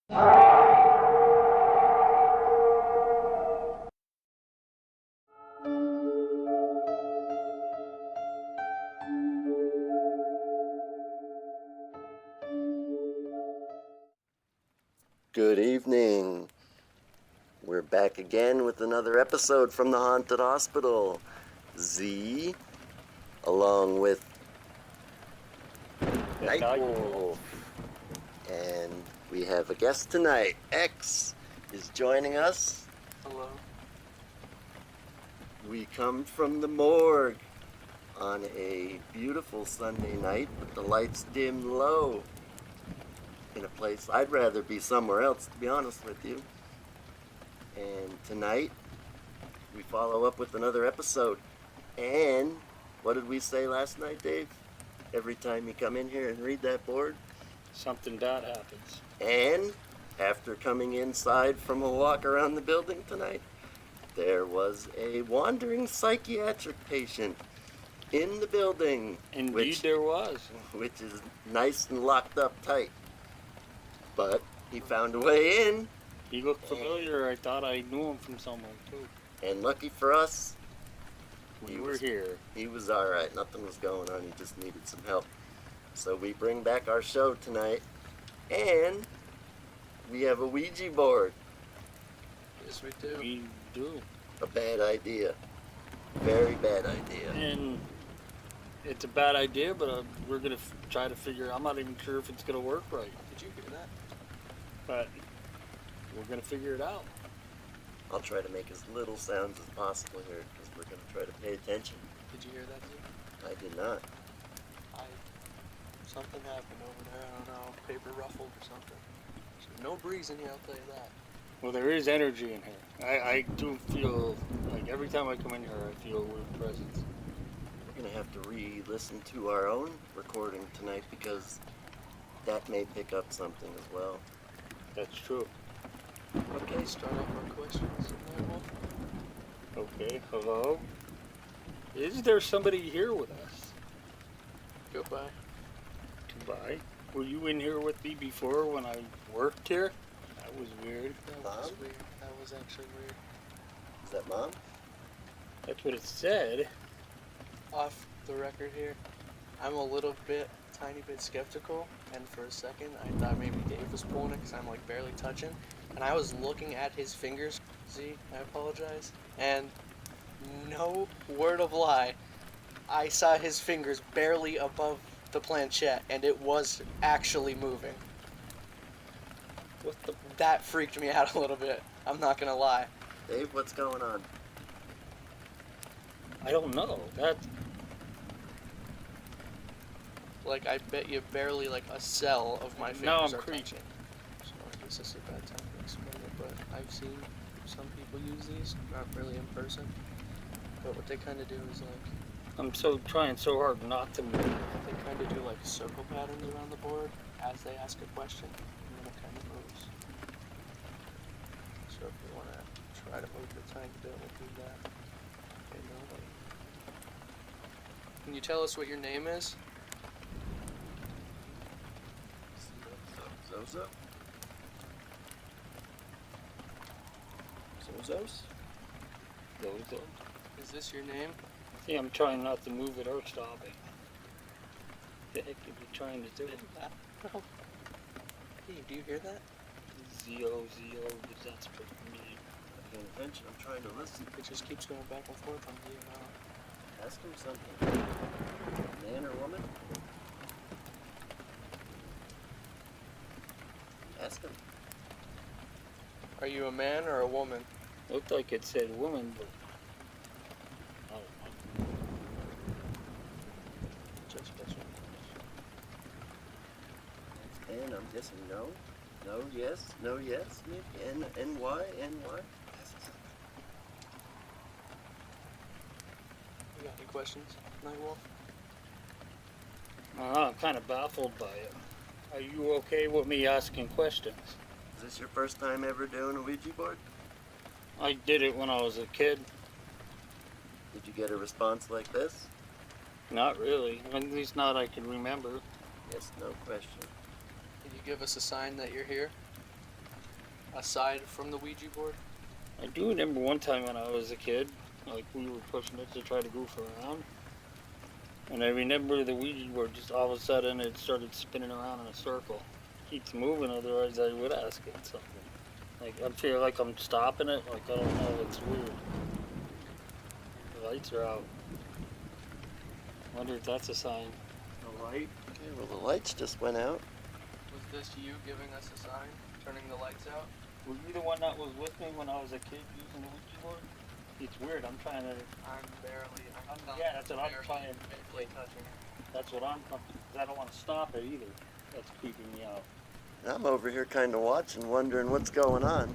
Good evening. We're back again with another episode from the Haunted Hospital. Z, along with Nightwolf. And we have a guest tonight. X is joining us. Hello. We come from the morgue on a beautiful Sunday night with the lights dimmed low. In a place I'd rather be somewhere else, to be honest with you. And tonight we follow up with another episode. And what did we say last night, Dave? Every time you come in here and read that board, Something bad happens. and after coming inside from a walk around the building tonight, there was a wandering psychiatric patient in the building. Indeed there was. Which is nice and locked up tight. But he found a way in, He looked familiar. I thought I knew him from somewhere too. and lucky for us, We were here. he was alright. Nothing was going on. He just needed some help. So we bring back our show tonight, and we have a Ouija board. Yes, we do. We do. A bad idea. Very bad idea. And it's a bad idea, but we're going to try to figure. I'm not even sure if it's going to work right. Did you hear that? But we're going to figure it out. I'll try to make as little sounds as possible here, because we're going to try to pay attention. Did you hear that, too? I did not. Something happened over there. I don't know. Paper ruffled or something. No breeze in here, I'll tell you that. Well, there is energy in here. I do feel like every time I come in here, I feel a weird presence. We're going to have to re-listen to our own recording tonight, because that may pick up something as well. That's true. Okay, start off our questions. Okay, hello? Is there somebody here with us? Goodbye. Goodbye. Were you in here with me before when I worked here? That was weird. That was weird. That was actually weird. Is that Mom? That's what it said. Off the record here, I'm a tiny bit skeptical, and for a second I thought maybe Dave was pulling it because I'm like barely touching, and I was looking at his fingers. Z, I apologize. And no word of lie, I saw his fingers barely above the planchette, and it was actually moving. That freaked me out a little bit. I'm not gonna lie. Dave, what's going on? I don't know. That. Like, I bet you barely like a cell of my fingers Now I'm are creeping. touching. So I guess this is a bad time to explain it, but I've seen some people use these, not really in person. But what they kind of do is like, I'm trying so hard not to move. they kind of do like circle patterns around the board as they ask a question, and then it kind of moves. So if you want to try to move the tiny bit, we'll do that. Okay, no. Can you tell us what your name is? ZoZo? ZoZos? ZoZo. Is this your name? See, I'm trying not to move it or stop it. What the heck are you trying to do? Hey, do you hear that? Z-O-Z-O, but that's pretty mean. I'm paying attention. I'm trying to listen. It just keeps going back and forth on you now. Ask him something. Man or woman? Ask him. Are you a man or a woman? Looked like it said woman, but I don't know. Just guess what. And I'm guessing no. No, yes. No, yes. N-Y. You got any questions, Nightwolf? I'm kind of baffled by it. Are you okay with me asking questions? Is this your first time ever doing a Ouija board? I did it when I was a kid. Did you get a response like this? Not really. At least not I can remember. Yes, no question. Did you give us a sign that you're here? aside from the Ouija board? I do remember one time when I was a kid, like we were pushing it to try to goof around. And I remember the Ouija board just all of a sudden it started spinning around in a circle. Keeps moving, otherwise I would ask it something. Like I feel like I'm stopping it, like I don't know, it's weird. The lights are out. Wonder if that's a sign. The light? Okay, well, the lights just went out. Was this you giving us a sign, turning the lights out? Were you the one that was with me when I was a kid using the Ouija board? It's weird, I'm trying to... I'm not yeah, that's what I'm barely trying. barely touching it. That's what I'm... I don't want to stop it either. That's creeping me out. I'm over here kind of watching, wondering what's going on.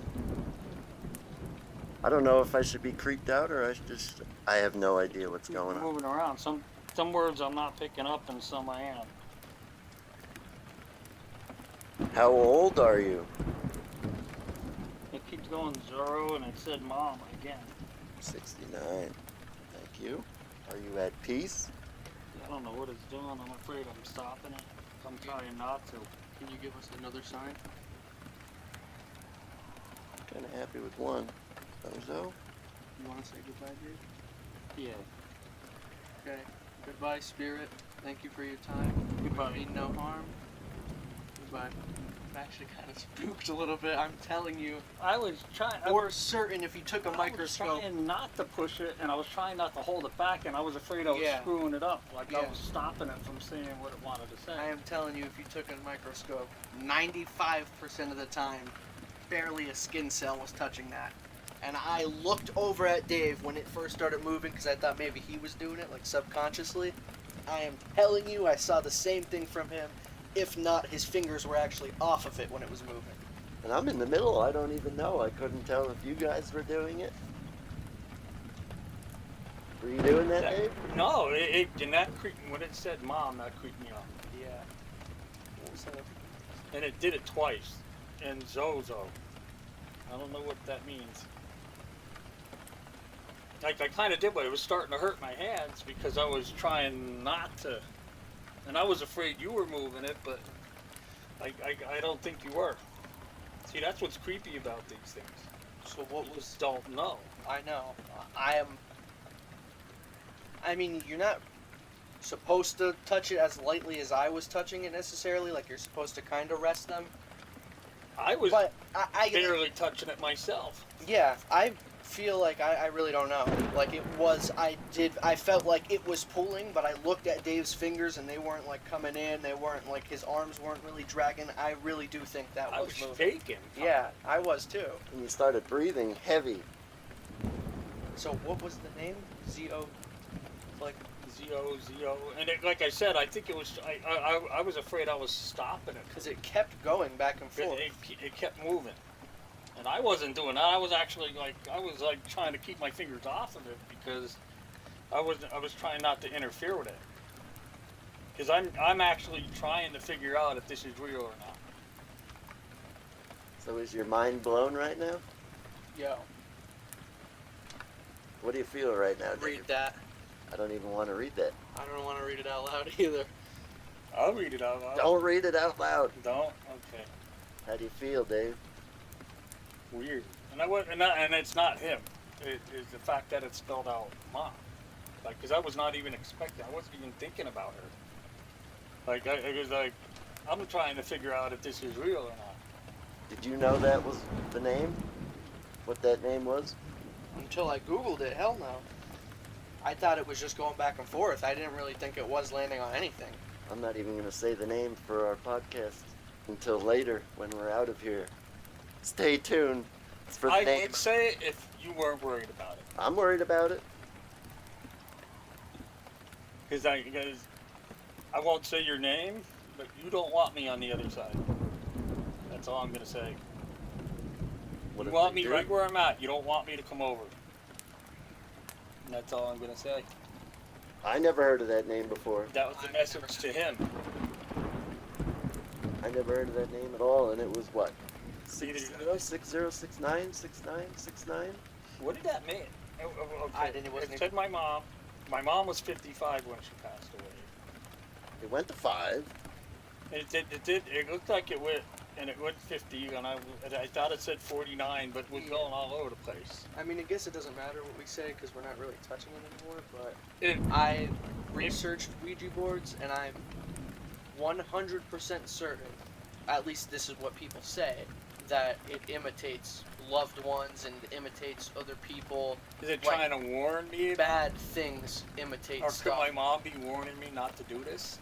I don't know if I should be creeped out or I have no idea what's going on. Moving around. Some words I'm not picking up and some I am. How old are you? It keeps going 0 and it said mom again. 69. Thank you. Are you at peace? I don't know what it's doing. I'm afraid I'm stopping it. I'm trying not to. Can you give us another sign? Kind of happy with one. ZoZo? You want to say goodbye, Dave? Yeah. Okay. Goodbye, Spirit. Thank you for your time. Goodbye. Mean no harm. Goodbye. I'm actually kind of spooked a little bit. I'm telling you. I was trying... Or certain if you took a microscope. I was trying not to push it, and I was trying not to hold it back, and I was afraid I was Yeah. screwing it up. Like I Yeah. was stopping it from saying what it wanted to say. I am telling you, if you took a microscope, 95% of the time, barely a skin cell was touching that. And I looked over at Dave when it first started moving because I thought maybe he was doing it, like subconsciously. I am telling you, I saw the same thing from him. If not, his fingers were actually off of it when it was moving. And I'm in the middle. I don't even know. I couldn't tell if you guys were doing it. Were you doing that, Dave? No, and that creeped, when it said mom, that creeped me out. Yeah. What was that? And it did it twice. And ZoZo. I don't know what that means. Like, I kind of did, but it was starting to hurt my hands because I was trying not to. And I was afraid you were moving it, but I don't think you were. See, that's what's creepy about these things. So what You was... just don't know. I know. I mean, you're not supposed to touch it as lightly as I was touching it necessarily. Like, you're supposed to kind of rest them. I was But I barely touching it myself. yeah, I feel like I really don't know. Like, it was, I felt like it was pulling, but I looked at Dave's fingers and they weren't, like, coming in. They weren't, like, his arms weren't really dragging. I really do think that I was was moving. shaking. Yeah, I was too. And you started breathing heavy. So what was the name? ZO? Like, ZO, and it, like I said, I think it was. I was afraid I was stopping it because it kept going back and forth. It kept moving, and I wasn't doing that. I was actually like trying to keep my fingers off of it because I was trying not to interfere with it. Because I'm actually trying to figure out if this is real or not. So is your mind blown right now? Yo, What do you feel right now, Dave? read that. I don't even want to read that. I don't want to read it out loud either. I'll read it out loud. Don't read it out loud. Don't? Okay. How do you feel, Dave? Weird. And it's not him. It is the fact that it's spelled out mom. Like, because I was not even expecting. I wasn't even thinking about her. Like, it was like, I'm trying to figure out if this is real or not. Did you know that was the name? What that name was? Until I Googled it, hell no. I thought it was just going back and forth. I didn't really think it was landing on anything. I'm not even going to say the name for our podcast until later when we're out of here. Stay tuned. It's for the I name. would say it if you weren't worried about it. I'm worried about it. Because I won't say your name, but you don't want me on the other side. That's all I'm going to say. What You if want they me do? right where I'm at. You don't want me to come over. And that's all I'm going to say. I never heard of that name before. That was the message to him. I never heard of that name at all, and it was what? Either- 60696969? What did that mean? Okay. I didn't- it wasn't It said my mom. My mom was 55 when she passed away. It went to 5. It did. It looked like it went and it went 50, and I thought it said 49, but it was going all over the place. I mean, I guess it doesn't matter what we say because we're not really touching it anymore. But It, I researched Ouija boards, and I'm 100% certain, at least this is what people say, that it imitates loved ones and imitates other people. is it like, trying to warn me? Bad things imitate Or could stuff. my mom be warning me not to do this?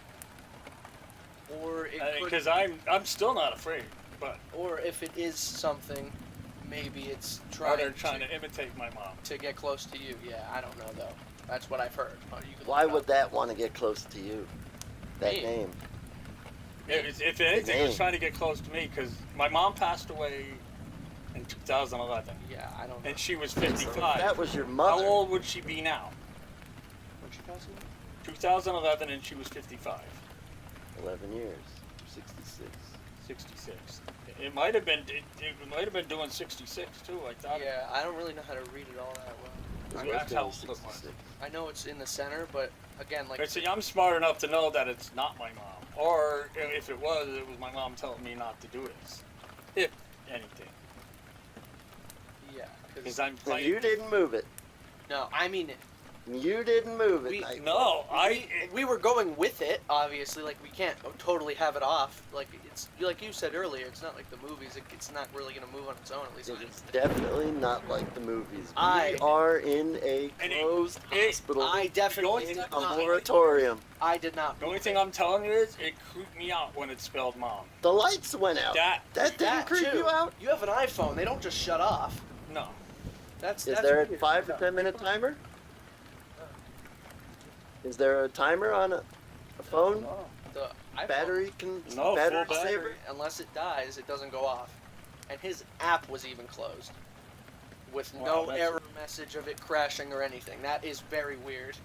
Or it could, Because I'm still not afraid, but or if it is something, maybe it's or they're trying trying to imitate my mom. to get close to you. Yeah, I don't know though. That's what I've heard. You can Why look would up. that want to get close to you? That Me. name. If anything, it was name. trying to get close to me because my mom passed away in 2011, Yeah, I don't know. and she was So if 55. that was your How mother. old would she be now? When'd she pass away? 2011, and she was 55. 11 years. 66. 66. It might have been. It might have been doing 66 too. I thought. Yeah, I don't really know how to read it all that well. His I wife that's died how in old it was. 66. I know it's in the center, but again, like See, I'm smart enough to know that it's not my mom. Or if it was my mom telling me not to do this. If anything. yeah, Because because I'm And playing. you didn't move it. no, I mean You didn't move it. We- Nightwolf. No, we were going with it. Obviously, like we can't totally have it off. Like it's like you said earlier, it's not like the movies. It's not really gonna move on its own. At least I It's didn't definitely not like the movies. I- We are in a And closed hospital. I definitely The did a not. moratorium. I did not. The only thing I'm telling you is it creeped me out when it spelled mom. The lights went out. That That didn't that creep too. you out? You have an iPhone. They don't just shut off. no. That's Is that's there a weird. 5 to 10 minute timer? Is there a timer on a phone? The iPhone, Battery can No, battery full battery. saver? unless it dies, it doesn't go off. And his app was even closed, with Wow, no that's- error message of it crashing or anything. That is very weird.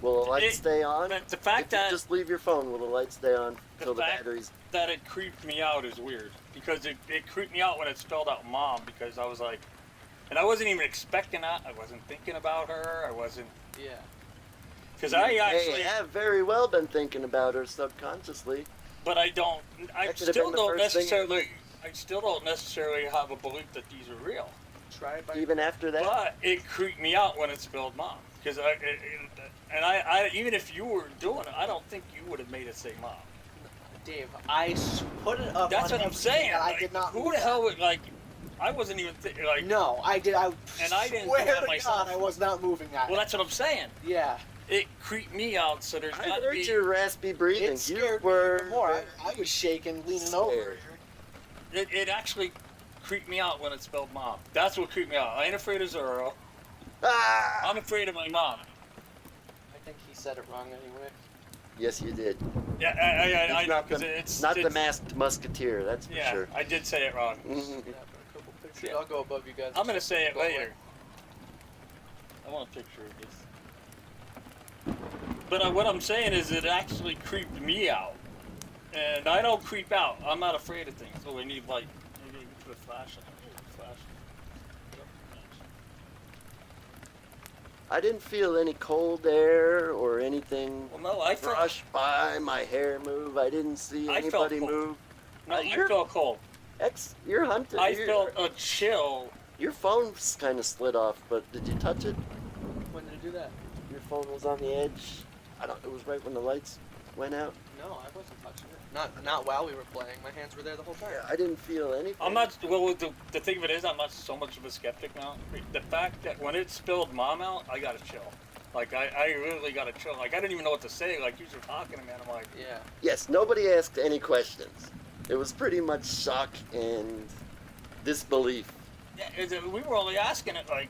Will the lights It- stay on? The fact If you that just leave your phone, will the lights stay on until the fact- battery's... that it creeped me out is weird because it creeped me out when it spelled out mom because I was like, and I wasn't even expecting that. I wasn't thinking about her. I wasn't Yeah. because I actually, They have very well been thinking about her subconsciously. but I don't. I That could have still been the don't first thing- necessarily. I still don't necessarily have a belief that these are real. Try it by Even after that? But it creeped me out when it spelled mom because I even if you were doing it, I don't think you would have made it say mom. Dave. I put it up. That's on what I'm everything, saying. and I Like, did not. Who the hell would like? I wasn't even like. No, I did. I And I didn't swear do that to myself. God, I was not moving that. Well, that's what I'm saying. Yeah, It creeped me out. So there's I not heard be. your raspy breathing. it You scared were me even more. I was shaking, leaning over. scared. It actually creeped me out when it spelled mom. That's what creeped me out. I ain't afraid of Zorro. Ah! I'm afraid of my mom. I think he said it wrong anyway. Yes, you did. Yeah, I It's know not because the, it's not the it's- masked musketeer, that's for Yeah, sure. I did say it wrong. Mhm. Yeah, but a couple pictures. Yeah. I'll go above you guys. I'm gonna say it Go later. away. I want a picture of this. But what I'm saying is it actually creeped me out. And I don't creep out. I'm not afraid of things. So we need light. Maybe we can put a flash on it. Flash. I didn't feel any cold air or anything Well, no, I felt, brush by, my hair move. I didn't see I felt anybody cold. move. no, I you're- felt cold. You're hunted. I felt a chill. Your phone's kind of slid off, but did you touch it? When did you do that? Your phone was on the edge. It was right when the lights went out. No, I wasn't touching it. Not while we were playing. My hands were there the whole time. I didn't feel anything. I'm not. Well, the thing of it is, I'm not so much of a skeptic now. The fact that when it spilled mom out, I got a chill. Like I really got a chill. Like I didn't even know what to say. Like you were talking to me, and I'm like, Yeah. Yes, nobody asked any questions. It was pretty much shock and disbelief. yeah, we were only asking it like,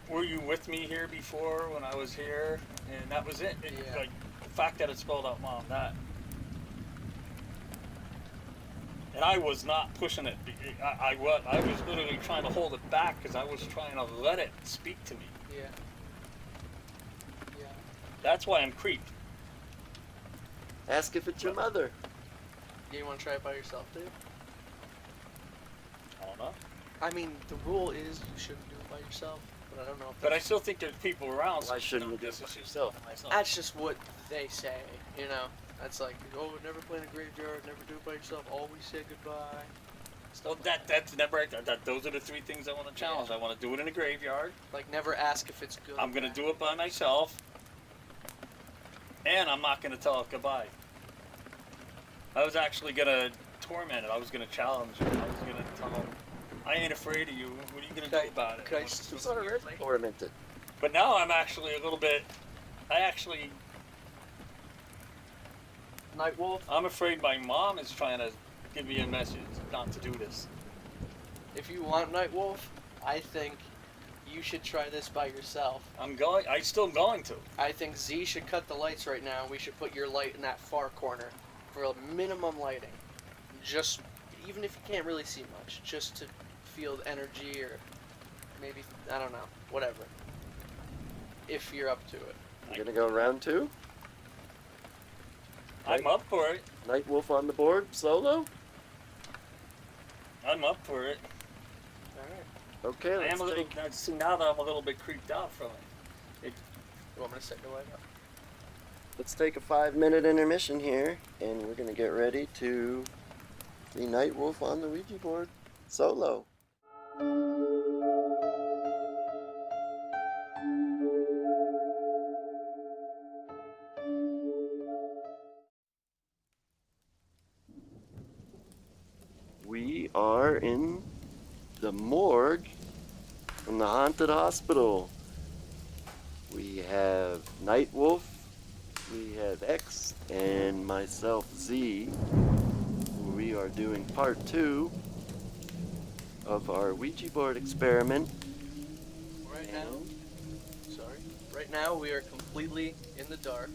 were you with me here before when I was here? And that was it. Yeah. Like the fact that it spelled out mom, that. And I was not pushing it. I was literally trying to hold it back because I was trying to let it speak to me. Yeah. Yeah. That's why I'm creeped. Ask if it's your mother. Yeah, you want to try it by yourself, Dave? I don't know. I mean, the rule is you shouldn't do it by yourself, but I don't know if But I that's, still think there's people around. Why shouldn't you do it this by is yourself? myself. that's just what they say, you know? That's like, oh, never play in a graveyard, never do it by yourself, always say goodbye. So that's never. Those are the three things I want to challenge. I want to do it in a graveyard. Like, never ask if it's good. I'm gonna do it by myself, and I'm not gonna tell it goodbye. I was actually gonna torment it. I was gonna challenge it. I was gonna tell him, "I ain't afraid of you. What are you gonna do about it?" Could I What's just this Sorry, weird thing?" tormented. But now I'm actually a little bit. Nightwolf, I'm afraid my mom is trying to give me a message not to do this. if you want Nightwolf, I think you should try this by yourself. I'm still going to. I think Z should cut the lights right now. We should put your light in that far corner for a minimum lighting. Just, even if you can't really see much, just to feel the energy, or maybe, I don't know, whatever. If you're up to it. We're gonna go round 2. I'm up for it. Nightwolf on the board, solo. I'm up for it. Alright. Okay, I let's am a little. take, See, now that I'm a little bit creeped out from it. You want me to set your light up? let's take a 5-minute intermission here, and we're gonna get ready to see Nightwolf on the Ouija board, solo. We are in the morgue from the haunted hospital. We have Nightwolf, we have X, and myself, Z. We are doing part 2 of our Ouija board experiment. Right now we are completely in the dark.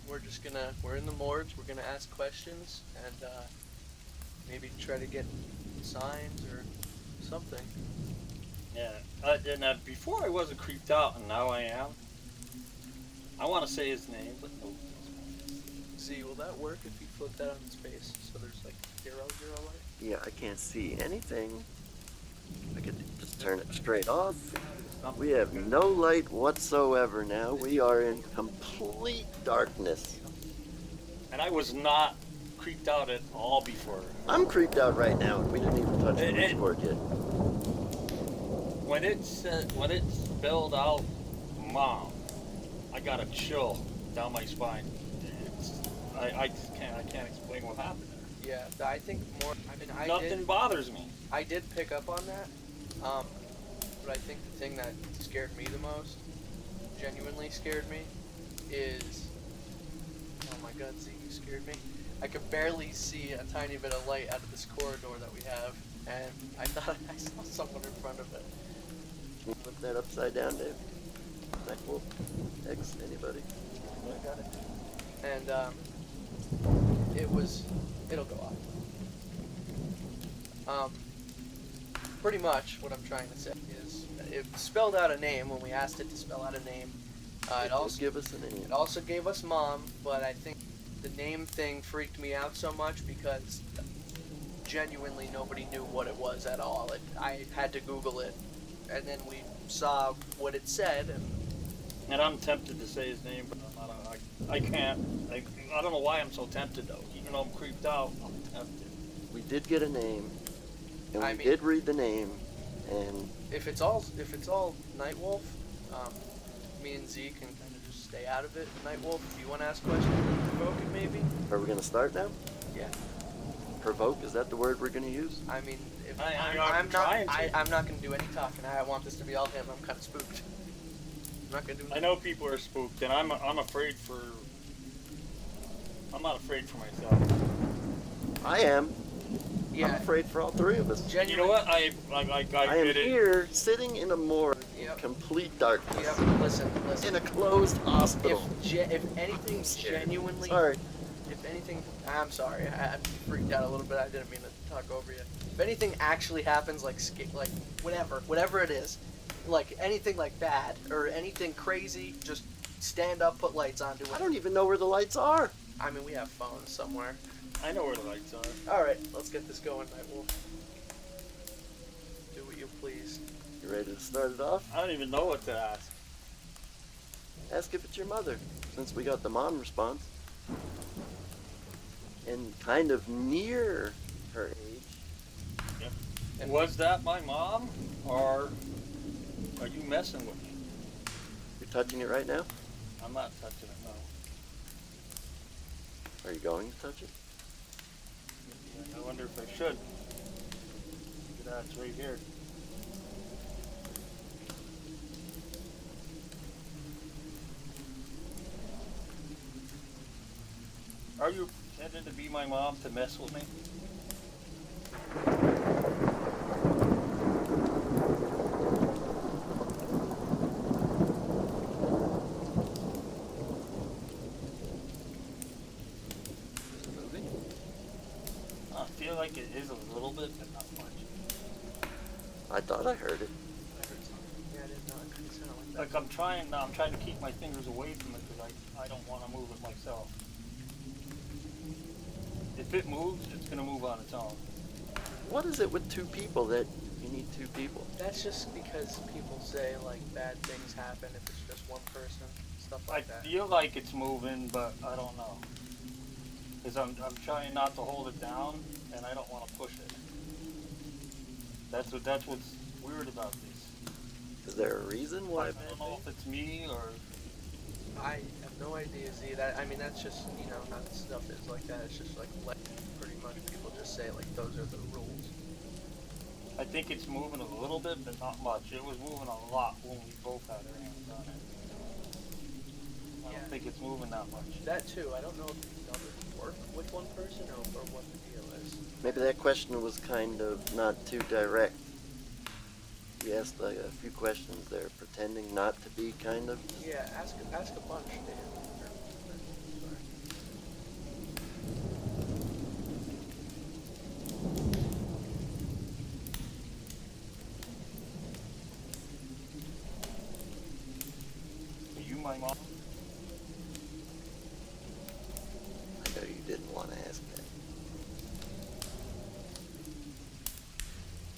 We're in the morgues, we're gonna ask questions, and maybe try to get signs or something. Yeah. And before I wasn't creeped out, and now I am. I want to say his name, but no. Z, will that work if you flip that on its face so there's like 0 light? Yeah, I can't see anything. I could just turn it straight off. We have no light whatsoever now. We are in complete darkness. And I was not creeped out at all before. I'm creeped out right now, and we didn't even touch the Ouija board yet. When it spelled out "mom," I got a chill down my spine. I just can't explain what happened there. Yeah, I think more. I mean, Nothing bothers me. I did pick up on that, but I think the thing that scared me the most, genuinely scared me, is, oh my god, Z, you scared me. I could barely see a tiny bit of light out of this corridor that we have, and I thought I saw someone in front of it. Can you flip that upside down, Dave? Nightwolf, X, anybody? I got it. And it'll go off. Pretty much what I'm trying to say is it spelled out a name when we asked it to spell out a name. It also give us a name. It also gave us mom, but I think the name thing freaked me out so much because genuinely nobody knew what it was at all. I had to Google it, and then we saw what it said, And I'm tempted to say his name, but I can't. I don't know why I'm so tempted though. Even though I'm creeped out, I'm tempted. We did get a name, and I we mean- did read the name, and if it's all Nightwolf, me and Z can kind of just stay out of it. Nightwolf, if you want to ask questions, provoke it maybe. are we gonna start now? Yeah. Provoke, is that the word we're gonna use? I mean, if I'm trying to. I'm not gonna do any talking. I want this to be all him. I'm kind of spooked. I'm not gonna do. I know people are spooked, and I'm afraid for. I'm not afraid for myself. I am. Yeah. I'm afraid for all 3 of us. Genuinely. You know what? I I am did it. here, sitting in a morgue in Yep. complete darkness, Yep. Listen. in a closed hospital. If anything scared. genuinely. Sorry. If anything, I'm sorry. I freaked out a little bit. I didn't mean to talk over you. If anything actually happens, like whatever it is, like anything like bad or anything crazy, just stand up, put lights on, do it. I don't even know where the lights are. I mean, we have phones somewhere. I know where the lights are. All right, let's get this going, Nightwolf. Do what you please. You ready to start it off? I don't even know what to ask. Ask if it's your mother, since we got the mom response. And kind of near her age, And Was that my mom, or are you messing with me? You're touching it right now? I'm not touching it, no. Are you going to touch it? I wonder if I should. Look at that, it's right here. Are you pretending to be my mom to mess with me? Is it moving? I feel like it is a little bit, but not much. I thought I heard it. I heard something. Yeah, I didn't know. It couldn't sound like that. Like I'm trying to keep my fingers away from it because I don't want to move it myself. If it moves, it's gonna move on its own. What is it with two people that you need two people? That's just because people say like bad things happen if it's just one person, stuff I like that. feel like it's moving, but I don't know. Because I'm trying not to hold it down, and I don't want to push it. That's what's weird about this. Is there a reason why? I don't know if it's me or I have no idea, Z. I mean, that's just, you know, how stuff is like that. It's just like, pretty much people just say, like, those are the rules. I think it's moving a little bit, but not much. It was moving a lot when we both had our hands on it. I don't think it's moving that much. That too. I don't know if it doesn't work with one person or what the deal is. Maybe that question was kind of not too direct. You asked like a few questions there, pretending not to be, kind of. Yeah, ask a bunch, Dan. Are you my mom? I know you didn't want to ask that,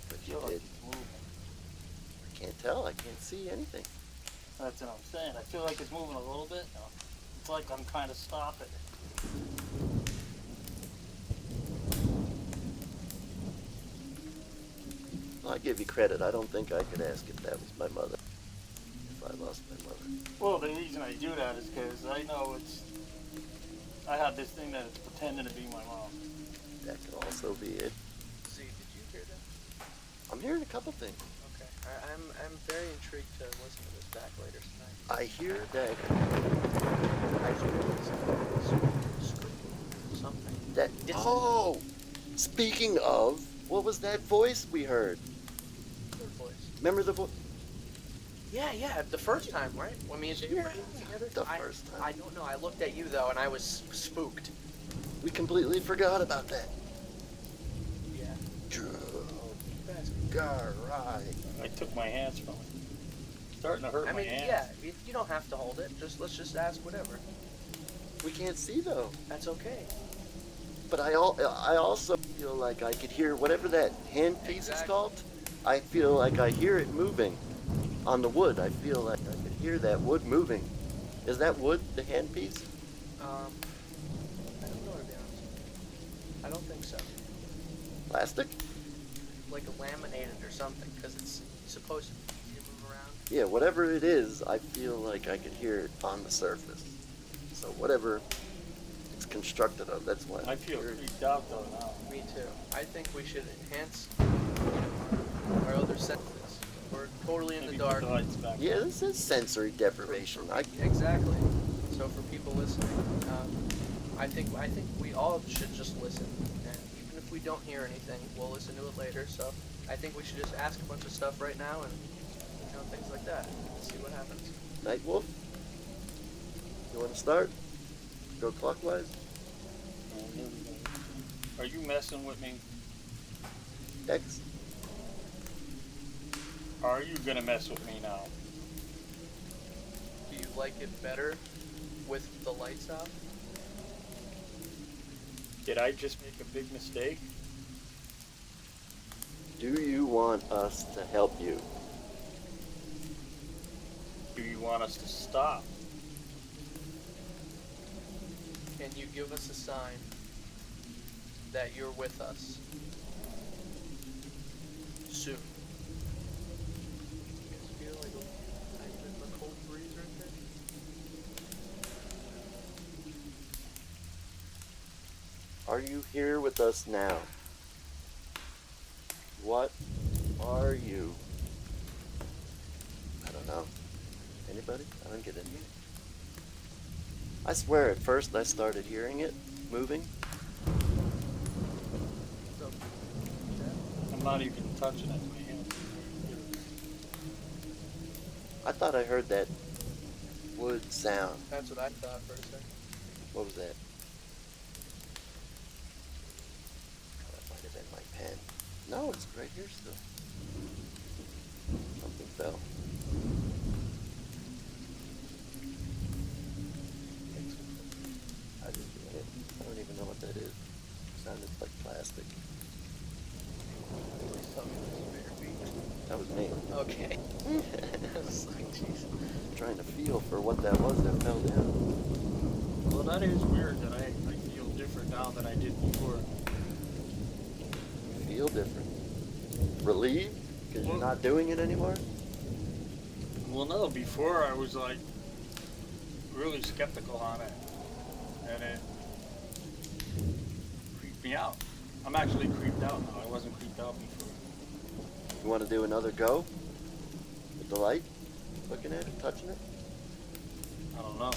but I you feel like did. it's moving. I can't tell. I can't see anything. That's what I'm saying. I feel like it's moving a little bit. It's like I'm trying to stop it. Well, I give you credit. I don't think I could ask if that was my mother. If I lost my mother. Well, the reason I do that is because I know I have this thing that it's pretending to be my mom. That could also be it. Z, did you hear that? I'm hearing a couple things. Okay. I'm very intrigued to listen to this back later tonight. I hear that. I hear something. That. Oh! Speaking of, what was that voice we heard? Third voice. Remember the voice? Yeah, the first time, right? When me and Dave were in together? The first time. I don't know. I looked at you, though, and I was spooked. We completely forgot about that. Yeah. Right. I took my hands from it. It's starting to hurt I my mean, hands. yeah, you don't have to hold it. Let's just ask whatever. We can't see though. That's okay. But I also feel like I could hear whatever that handpiece is called. I feel like I hear it moving on the wood. I feel like I could hear that wood moving. Is that wood the handpiece? I don't know, to be honest. I don't think so. Plastic? Like a laminated or something, because it's supposed to be easy to move around. Yeah, whatever it is, I feel like I could hear it on the surface. So whatever it's constructed of, that's why. I feel freaked out though now. Me too. I think we should enhance our other senses. We're totally in Maybe the put dark. the lights back. Yeah, this is sensory deprivation. Exactly. So for people listening, I think we all should just listen, and even if we don't hear anything, we'll listen to it later. So I think we should just ask a bunch of stuff right now, and things like that. See what happens. Nightwolf? You want to start? Go clockwise? Are you messing with me? X? Are you gonna mess with me now? Do you like it better with the lights off? Did I just make a big mistake? Do you want us to help you? Do you want us to stop? Can you give us a sign that you're with us? soon. You guys feel like a tiny bit of a cold breeze right there? Are you here with us now? What are you? I don't know. Anybody? I don't get it. I swear at first I started hearing it moving. What's up? I'm not even touching it. My hands. I thought I heard that wood sound. That's what I thought for a second. What was that? Oh, that might have been my pen. No, it's right here still. Something fell. I didn't do it. I don't even know what that is. It sounded like plastic. Please tell me this is bigger beat. That was me. Okay. I was like, jeez. Trying to feel for what that was that fell down. Well, that is weird that I feel different now than I did before. You feel different. Relieved? Because you're not doing it anymore? Well, no, before I was like really skeptical on it, and it creeped me out. I'm actually creeped out now. I wasn't creeped out before. You want to do another go? With the light? Looking at it? Touching it? I don't know.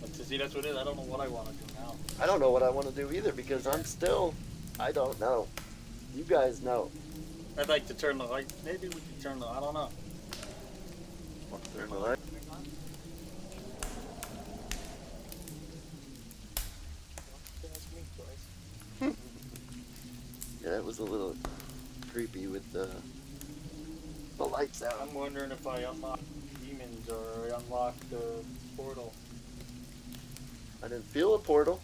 But to see, that's what it is. I don't know what I want to do now. I don't know what I want to do either because I'm still, I don't know. You guys know. I'd like to turn the light. Maybe we could turn the. I don't know. Turn the light. Ask me twice. Yeah, that was a little creepy with the lights out. I'm wondering if I unlock demons or I unlock the portal. I didn't feel a portal.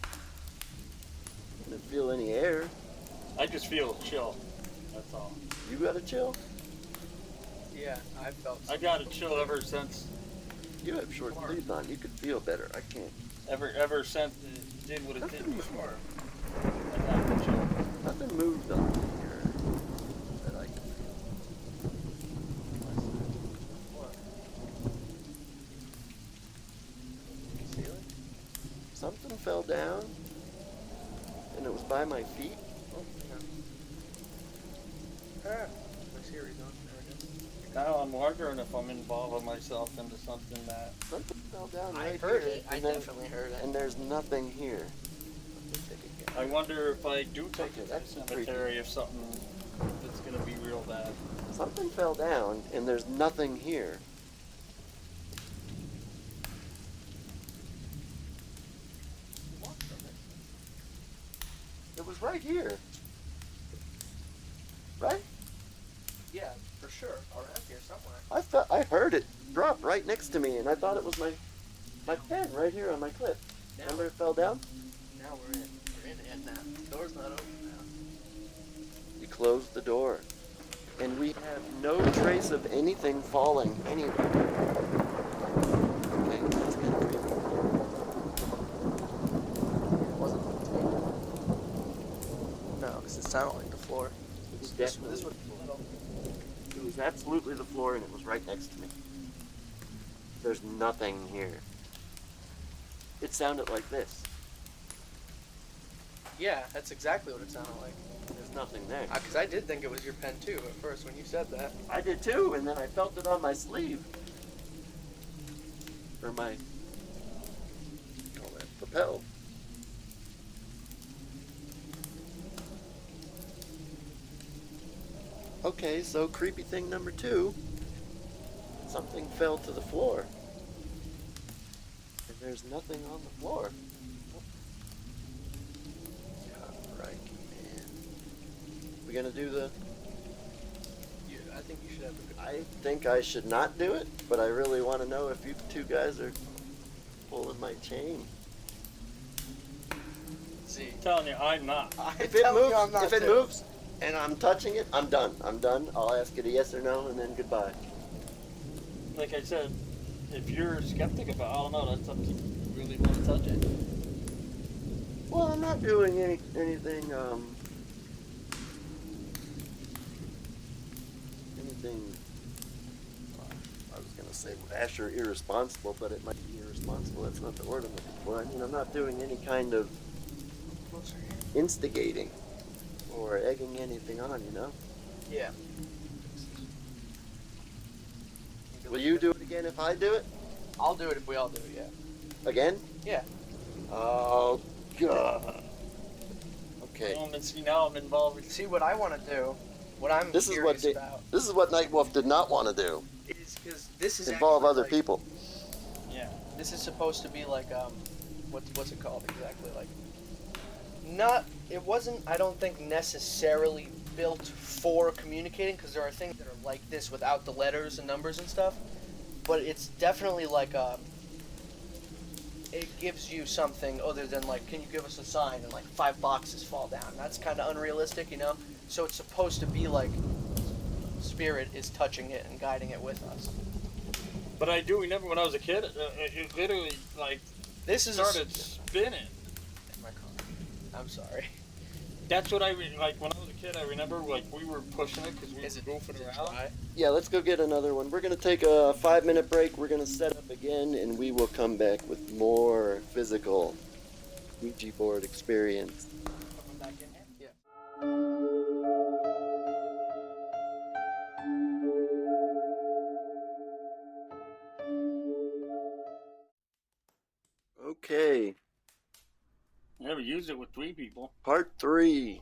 I didn't feel any air. I just feel chill. That's all. You got to chill? Yeah, I felt. I got a chill ever since. You have short sleeves on. You could feel better. I can't. Ever since it did what it did before. I got the chill. Nothing moved on here that I could feel. What? Ceiling? Something fell down, and it was by my feet. Oh, yeah. Ah, my Siri's on. There we go. Now I'm wondering if I'm involving myself into something that. Something fell down I right heard here, it. I and then- definitely heard it. And there's nothing here. I wonder if I do take Okay, it to the that's cemetery, if something that's gonna be real bad. Something fell down, and there's nothing here. Walk from it. It was right here. Right? Yeah, for sure. Around here somewhere. I heard it drop right next to me, and I thought it was my pen right here on my clip. Now, Remember it fell down? now we're in. We're in it now. The door's not open now. You closed the door, and we have no trace of anything falling anywhere. Okay, that's kind of creepy. It wasn't on the table. No, because it sounded like the floor. It was This definitely was the floor. It was absolutely the floor, and it was right next to me. There's nothing here. It sounded like this. Yeah, that's exactly what it sounded like. There's nothing there. Because I did think it was your pen too at first when you said that. I did too, and then I felt it on my sleeve. Or my, call that, lapel. Okay, so creepy thing number 2. Something fell to the floor. And there's nothing on the floor. Right, man. We gonna do the... I think you should have a good. I think I should not do it, but I really want to know if you two guys are pulling my chain. See, I'm telling you, I'm not. If it moves, and I'm touching it, I'm done. I'm done. I'll ask it a yes or no, and then goodbye. Like I said, if you're skeptic about, I don't know, that's up to you. You really want to touch it. Well, I'm not doing anything. anything, I was going to say rash or irresponsible, but it might be irresponsible. That's not the word I'm looking for. I mean, I'm not doing any kind of instigating or egging anything on, you know? Yeah. Will you do it again if I do it? I'll do it if we all do it, yeah. Again? Yeah. Oh, God. Okay. Now I'm involved. See, what I want to do, what I'm curious about, This is what Nightwolf did not want to do. is because this is Involve actually, other like, people. Yeah. This is supposed to be like what's it called exactly? Like, it wasn't, I don't think, necessarily built for communicating, because there are things that are like this without the letters and numbers and stuff, but it's definitely like it gives you something other than like, can you give us a sign, and like 5 boxes fall down. That's kind of unrealistic, you know? So it's supposed to be like spirit is touching it and guiding it with us. But I do remember when I was a kid, it literally like This is started spinning. in my car. I'm sorry. That's what like when I was a kid. I remember like we were pushing it because we were goofing around. dry? Yeah, let's go get another one. We're going to take a 5-minute break. We're going to set up again, and we will come back with more physical Ouija board experience. Coming back in here? Yeah. Okay, I never used it with 3 people. part 3.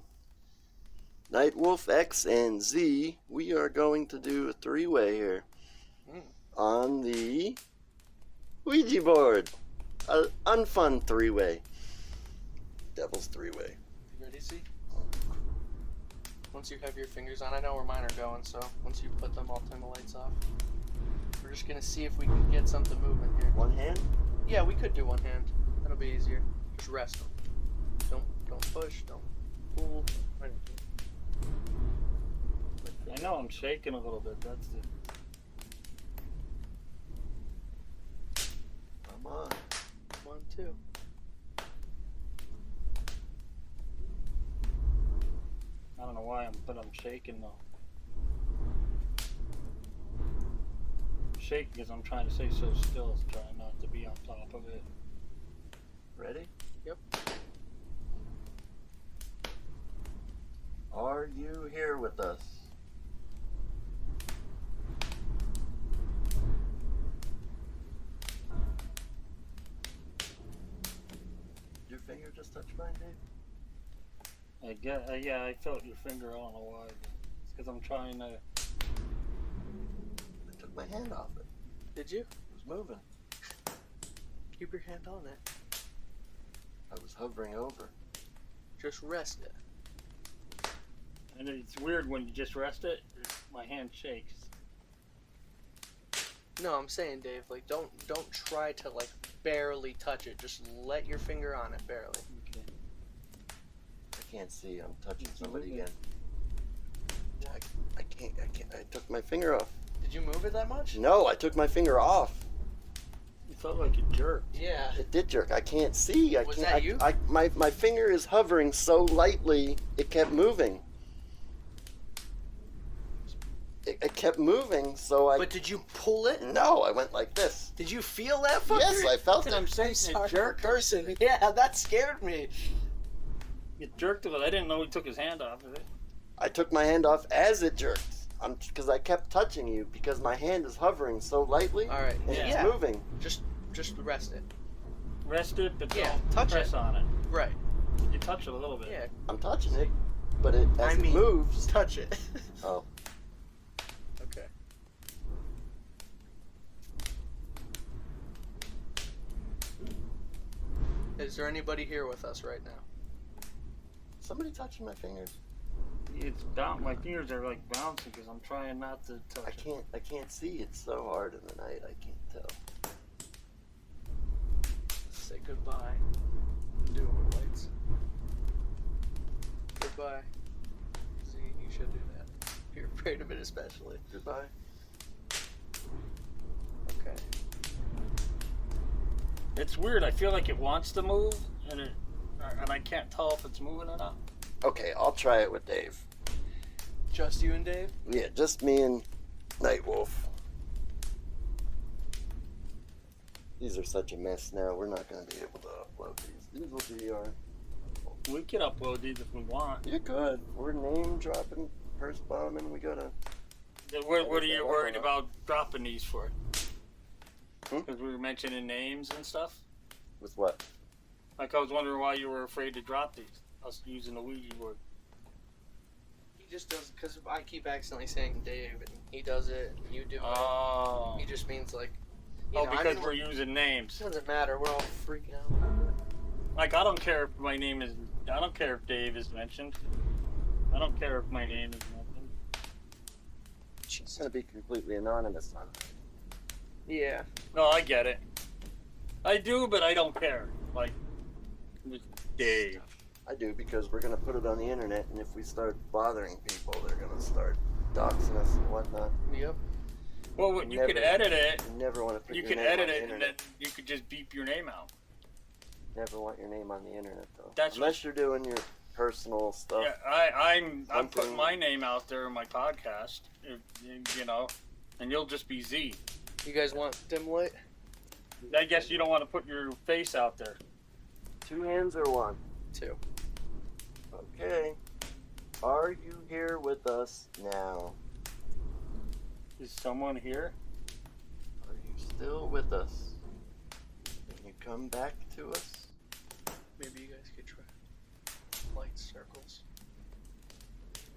Nightwolf, X, and Z. We are going to do a 3-way here on the Ouija board. An unfun 3-way. Devil's 3-way. You ready, see? Once you have your fingers on, I know where mine are going, so once you put them, I'll turn the lights off. We're just gonna see if we can get something moving here. One hand? Yeah, we could do one hand. That'll be easier. Just rest them. Don't push, don't pull, don't anything. I know I'm shaking a little bit. That's the. Come on. Come on, too. I don't know why but I'm shaking though. I'm shaking because I'm trying to stay so still, trying not to be on top of it. Ready? Yep. Are you here with us? Did your finger just touch mine, Dave? Yeah, I felt your finger. I don't know why. But it's because I'm trying to. I took my hand off it. Did you? It was moving. Keep your hand on it. I was hovering over. Just rest it. And it's weird when you just rest it. My hand shakes. No, I'm saying, Dave, like, don't try to, like, barely touch it. Just let your finger on it, barely. Okay. I can't see. I'm touching somebody moving. again. I can't. I took my finger off. Did you move it that much? No, I took my finger off. It felt like it jerked. Yeah. It did jerk. I can't see. Was that you? My finger is hovering so lightly, it kept moving. It kept moving, so I... But did you pull it? No, I went like this. Did you feel that fucker? Yes, I felt it. I'm saying Sorry it for jerked. cursing. Yeah, that scared me. It jerked of it. I didn't know he took his hand off of it. I took my hand off as it jerked. Because I kept touching you, because my hand is hovering so lightly. All right. And Yeah. it's moving. Just rest it. Rest it, but Yeah, don't touch press it. on it. Right. You touch it a little bit. Yeah. I'm touching it, but it moves. touch it. Oh. Okay. Is there anybody here with us right now? Somebody touching my fingers. My fingers are like bouncing because I'm trying not to touch it. I can't see. It's so hard in the night. I can't tell. Say goodbye. Do the lights. Goodbye. See, you should do that. You're afraid of it especially. Goodbye. Okay. It's weird. I feel like it wants to move, and I can't tell if it's moving or not. Okay, I'll try it with Dave. Just you and Dave? Yeah, just me and Nightwolf. These are such a mess now. We're not going to be able to upload these. These will be our... We could upload these if we want. You could. We're name dropping, purse bombing. We gotta... What are you worried about dropping these for? Hmm? Because we were mentioning names and stuff. With what? Like, I was wondering why you were afraid to drop these. Us using the Ouija board. He just does, because I keep accidentally saying Dave, and he does it, and you do it. Oh. He just means, like, you know, Because we're using names. It doesn't matter. We're all freaking out. Like, I don't care if my name is... I don't care if Dave is mentioned. I don't care if my name is mentioned. She's gonna be completely anonymous on it. Yeah. No, I get it. I do, but I don't care. Like, with Dave. I do, because we're gonna put it on the internet, and if we start bothering people, they're gonna start doxing us and whatnot. Yep. Well, you could edit it. You never want to put You your could name edit on the it, and then internet. you could just beep your name out. Never want your name on the internet, though. That's Unless you're doing your personal stuff. Yeah, I'm Something- putting my name out there in my podcast, you know, and you'll just be Z. You guys want dim light? I guess you don't want to put your face out there. 2 hands or 1? 2. Okay. Are you here with us now? Is someone here? Are you still with us? Can you come back to us? Maybe you guys could try light circles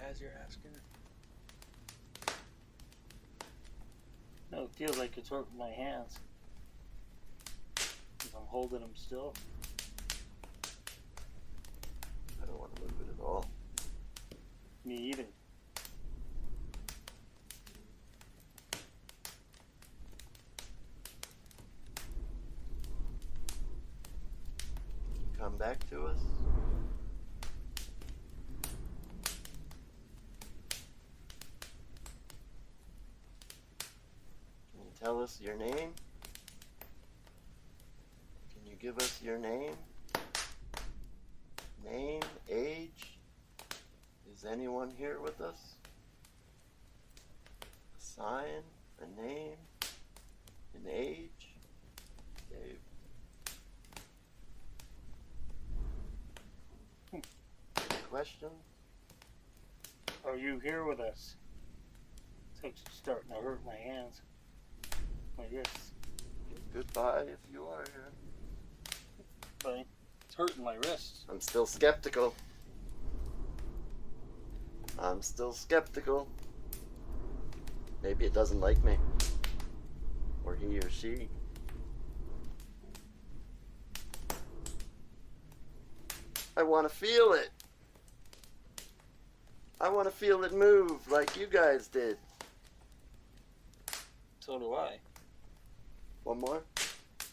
as you're asking it. No, it feels like it's hurting my hands. 'Cause I'm holding them still. I don't want to move it at all. Me either. Come back to us. Can you tell us your name? Can you give us your name? Name, age? Is anyone here with us? A sign, a name, an age? Dave. Any questions? Are you here with us? It's starting to hurt my hands. My wrists. Goodbye if you are here. But it's hurting my wrists. I'm still skeptical. I'm still skeptical. Maybe it doesn't like me. Or he or she. I want to feel it. I want to feel it move like you guys did. So do I. One more.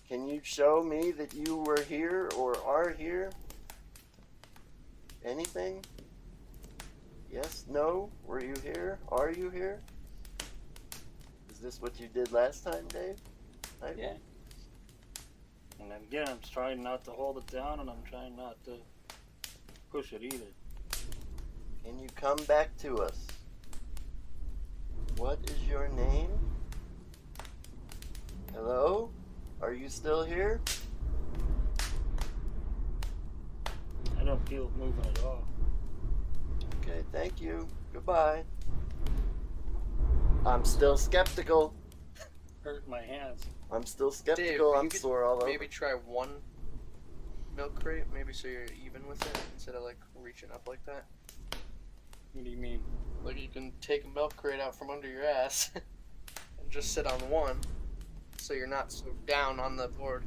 Can you show me that you were here or are here? Anything? Yes? No? Were you here? Are you here? Is this what you did last time, Dave? Yeah. And again, I'm trying not to hold it down, and I'm trying not to push it either. Can you come back to us? What is your name? Hello? Are you still here? I don't feel it moving at all. Okay, thank you. Goodbye. I'm still skeptical. Hurt my hands. I'm still Dave, skeptical. you I'm could sore all over. maybe try one milk crate, maybe so you're even with it instead of like reaching up like that. What do you mean? Like you can take a milk crate out from under your ass and just sit on one, so you're not so down on the board.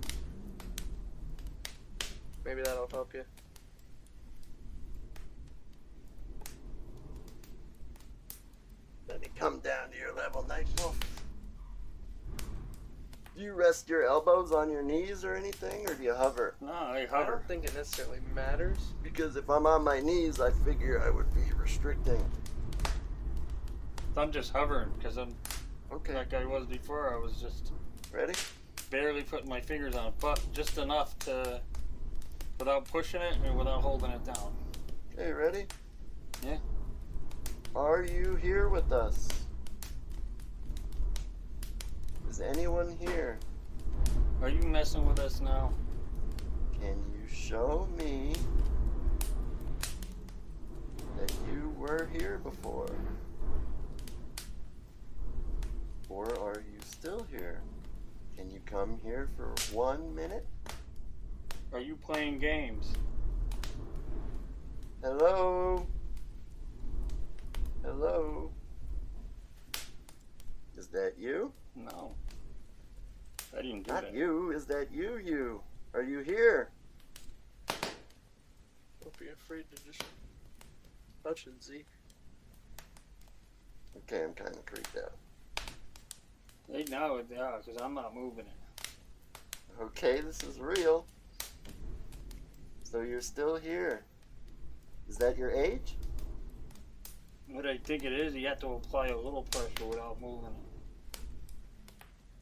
Maybe that'll help you. Let me come down to your level, Nightwolf. Do you rest your elbows on your knees or anything, or do you hover? No, I I hover. don't think it necessarily matters. Because if I'm on my knees, I figure I would be restricting. I'm just hovering because I'm Okay, like I was before. I was just ready? barely putting my fingers on it, but just enough to, without pushing it and without holding it down. Okay, ready? Yeah. Are you here with us? Is anyone here? Are you messing with us now? Can you show me that you were here before? Or are you still here? Can you come here for 1 minute? Are you playing games? Hello? Hello? Is that you? No. I didn't do Not that. you. Is that you? Are you here? Don't be afraid to just touch it, Zeke. Okay, I'm kind of creeped out. Right now, yeah, because I'm not moving it. Okay, this is real. So you're still here. Is that your age? What I think it is, you have to apply a little pressure without moving it.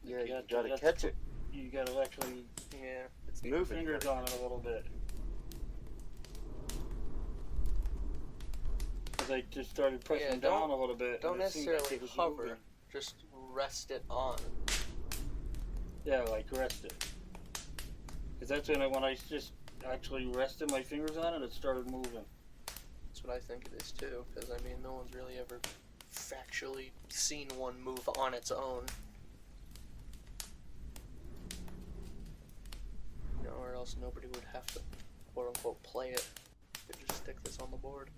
Yeah, you have gotta have catch it. You gotta actually Yeah. It's put your moving. fingers on it a little bit. Because I just started pressing Yeah, down a little bit. Don't and it seemed like necessarily it was hover. moving. Just rest it on. Yeah, like rest it. Because that's when I just actually rested my fingers on it, it started moving. That's what I think it is too. Because I mean, no one's really ever factually seen one move on its own. You know, or else nobody would have to, quote unquote, play it. They could just stick this on the board.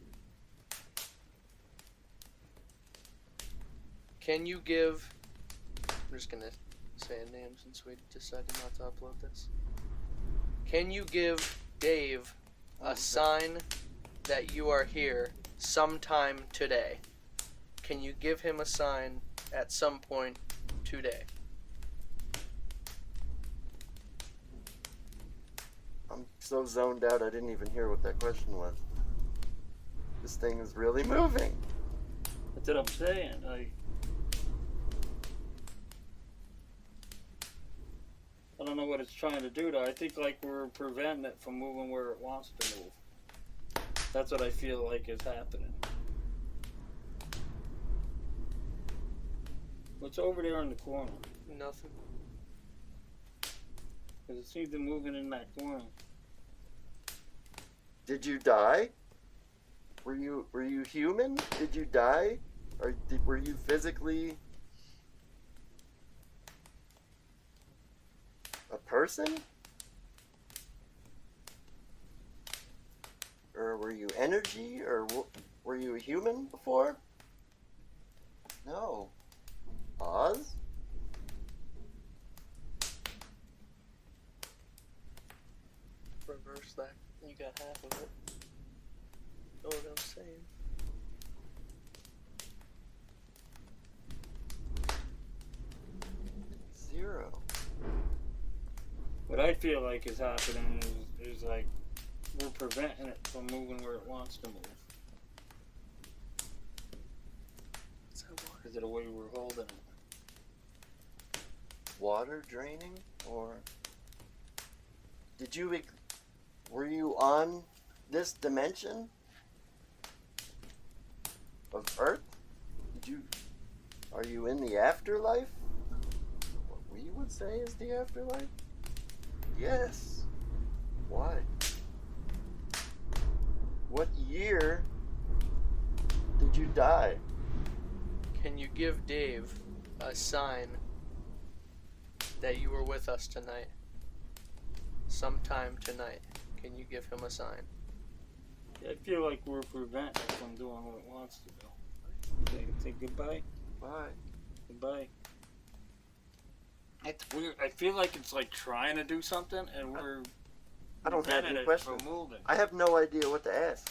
Can you give? I'm just gonna say a name since we decided not to upload this. Can you give Dave a sign that you are here sometime today? Can you give him a sign at some point today? I'm so zoned out I didn't even hear what that question was. This thing is really moving. That's what I'm saying. I don't know what it's trying to do though. I think like we're preventing it from moving where it wants to move. That's what I feel like is happening. What's over there in the corner? Nothing. Because it seems to be moving in that corner. Did you die? Were you human? Did you die? Or were you physically a person? Or were you energy? Or were you a human before? No. Oz? Reverse that. You got half of it. Know what I'm saying? Zero. What I feel like is happening is like we're preventing it from moving where it wants to move. What's that water? Because of the way we're holding it. Water draining? Or were you on this dimension of Earth? Are you in the afterlife? What we would say is the afterlife? Yes. Why? What year did you die? Can you give Dave a sign that you were with us tonight? Sometime tonight. Can you give him a sign? I feel like we're preventing it from doing what it wants to do. Say goodbye. Bye. Goodbye. It's weird. I feel like it's like trying to do something, and we're I don't have preventing any it questions. from moving. I have no idea what to ask.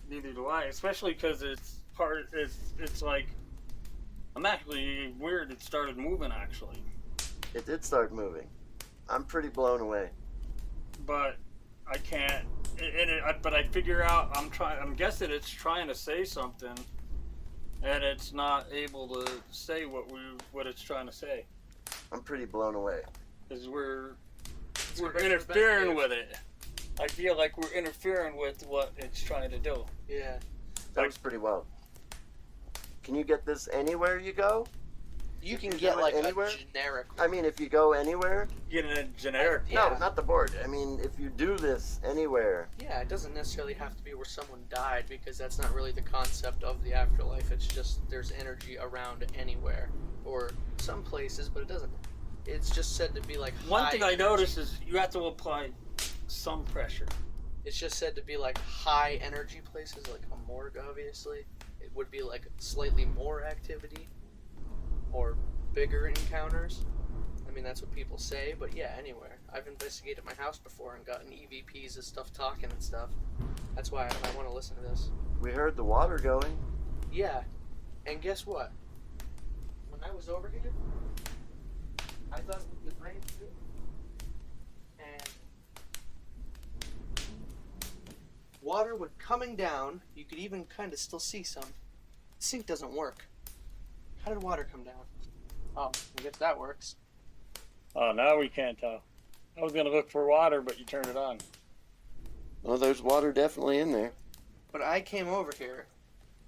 Neither do I, especially because it's part. It's like I'm actually weird. It started moving actually, It did start moving. I'm pretty blown away. but I can't. But I figure out I'm guessing it's trying to say something, and it's not able to say what it's trying to say I'm pretty blown away. because we're very interfering preventative. with it. I feel like we're interfering with what it's trying to do. Yeah. That was pretty wild. Can you get this anywhere you go? You If can you get do it like anywhere? a generic. I mean, if you go anywhere. Getting a generic. Yeah. No, not the board. I mean, if you do this anywhere. Yeah, it doesn't necessarily have to be where someone died because that's not really the concept of the afterlife. It's just there's energy around anywhere or some places, but it doesn't. It's just said to be like One high thing I energy. noticed is you have to apply some pressure. It's just said to be like high energy places, like a morgue, obviously. It would be like slightly more activity or bigger encounters. I mean, that's what people say, but yeah, anywhere. I've investigated my house before and gotten EVPs of stuff talking and stuff. That's why I want to listen to this. We heard the water going. Yeah, and guess what? When I was over here, I thought it was rain too. And water would coming down. You could even kind of still see some. The sink doesn't work. How did water come down? Oh, I guess that works. Oh, now we can't tell. I was gonna look for water, but you turned it on. Well, there's water definitely in there. But I came over here.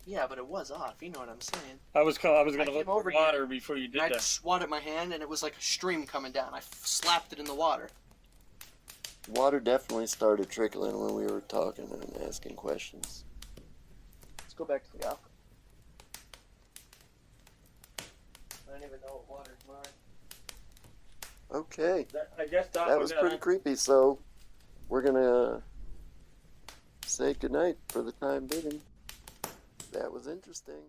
Yeah, but it was off. You know what I'm saying? I was gonna came look over for here, water before you did And I that. swatted my hand, and it was like a stream coming down. I slapped it in the water. Water definitely started trickling when we were talking and asking questions. Let's go back to the alcohol. I don't even know what water's mine. Okay, I guess that was pretty creepy, so we're gonna say goodnight for the time being. That was interesting.